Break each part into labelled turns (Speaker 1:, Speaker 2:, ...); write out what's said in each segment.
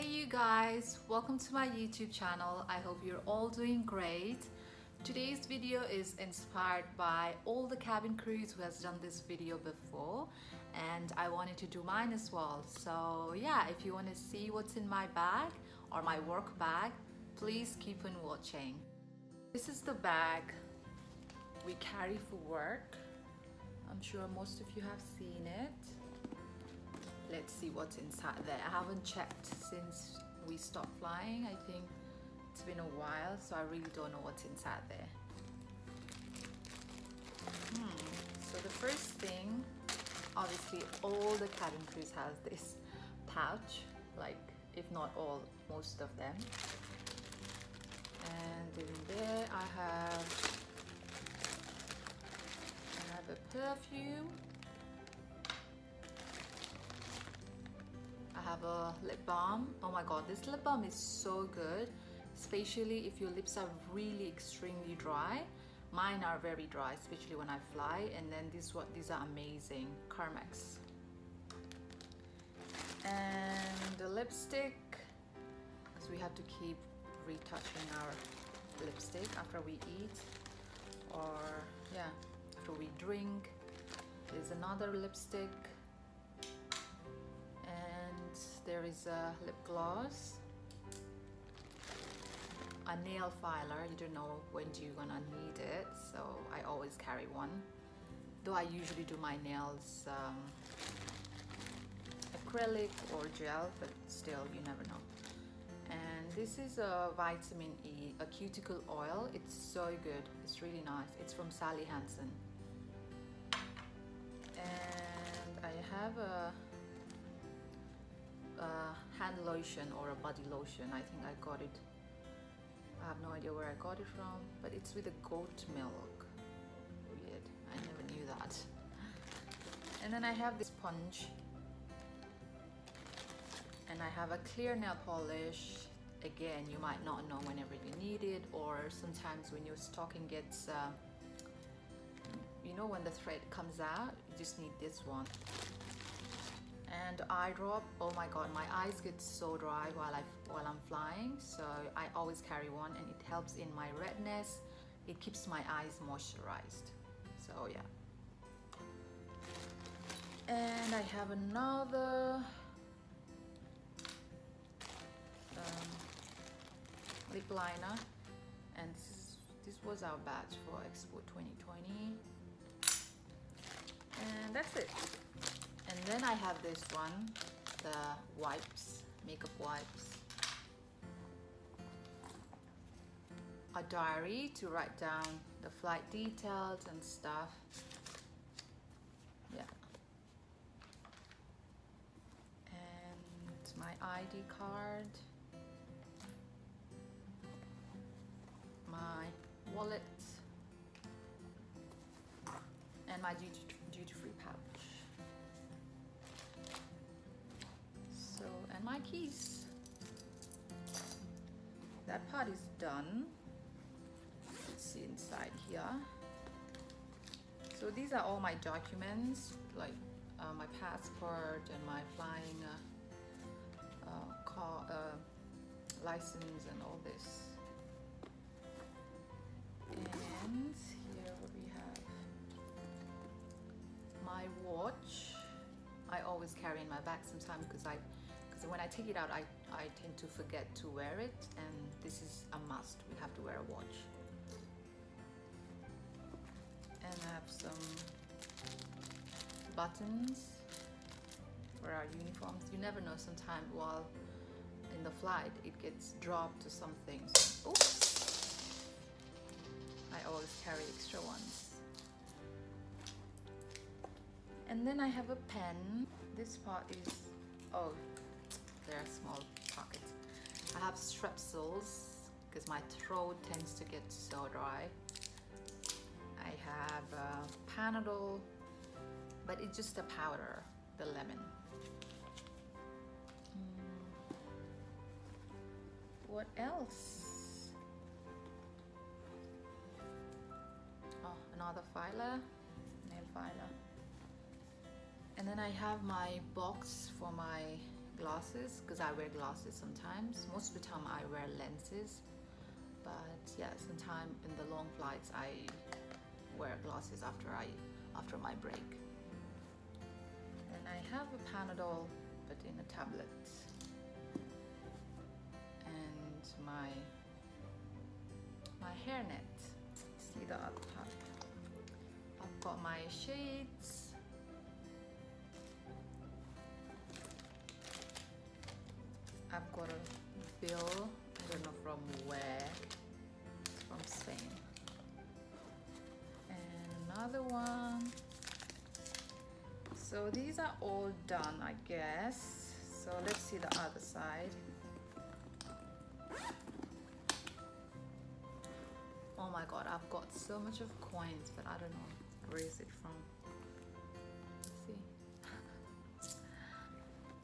Speaker 1: Hey you guys, welcome to my YouTube channel. I hope you're all doing great. Today's video is inspired by all the cabin crews who has done this video before, and I wanted to do mine as well. So yeah, if you want to see what's in my bag or my work bag, please keep on watching. This is the bag we carry for work. I'm sure most of you have seen it. Let's see what's inside there. I haven't checked since we stopped flying. I think it's been a while, so I really don't know what's inside there. So the first thing, obviously all the cabin crews has this pouch, like if not all, most of them. And in there I have a perfume. I have a lip balm. Oh my god, this lip balm is so good, especially if your lips are really extremely dry. Mine are very dry, especially when I fly. And then these are amazing, Carmex. And the lipstick, because we have to keep retouching our lipstick after we eat, or yeah, after we drink. There's another lipstick. There is a lip gloss, a nail filer. You don't know when you're gonna need it, so I always carry one, though I usually do my nails acrylic or gel, but still, you never know. And this is a vitamin E, a cuticle oil. It's so good, it's really nice. It's from Sally Hansen. And I have a hand lotion or a body lotion. I think I got it, I have no idea where I got it from, but it's with a goat milk. Weird, I never knew that. And then I have this sponge, and I have a clear nail polish. Again, you might not know whenever you need it, or sometimes when your stocking gets you know, when the thread comes out, you just need this one. And eye drop. Oh my god, my eyes get so dry while I'm flying, so I always carry one, and it helps in my redness. It keeps my eyes moisturized, so yeah. And I have another lip liner, and this was our batch for Expo 2020, and that's it. And then I have this one, the wipes, makeup wipes. A diary to write down the flight details and stuff. Yeah. And my ID card. My wallet. And my duty-free pouch. And my keys. That part is done. Let's see inside here. So these are all my documents, like my passport and my flying car license and all this. And here what we have, my watch. I always carry in my bag sometimes because when I take it out, I tend to forget to wear it, and this is a must. We have to wear a watch. And I have some buttons for our uniforms. You never know, sometime while in the flight it gets dropped or something. So, oops! I always carry extra ones. And then I have a pen. This part is, oh, there are small pockets. I have strepsils because my throat tends to get so dry. I have Panadol, but it's just a powder, the lemon. What else? Oh, another filer, nail filer. And then I have my box for my glasses, because I wear glasses sometimes. Most of the time I wear lenses, but yeah, sometimes in the long flights I wear glasses after my break. And I have a Panadol but in a tablet, and my hairnet. See the other part. I've got my shades. I've got a bill, I don't know from where, from Spain. And another one. So these are all done, I guess. So let's see the other side. Oh my god, I've got so much of coins, but I don't know where is it from. See?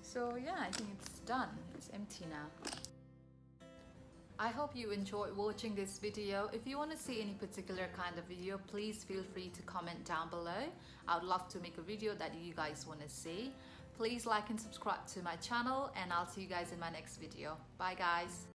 Speaker 1: So yeah, I think it's done. It's empty now. I hope you enjoyed watching this video. If you want to see any particular kind of video, please feel free to comment down below. I would love to make a video that you guys want to see. Please like and subscribe to my channel, and I'll see you guys in my next video. Bye guys.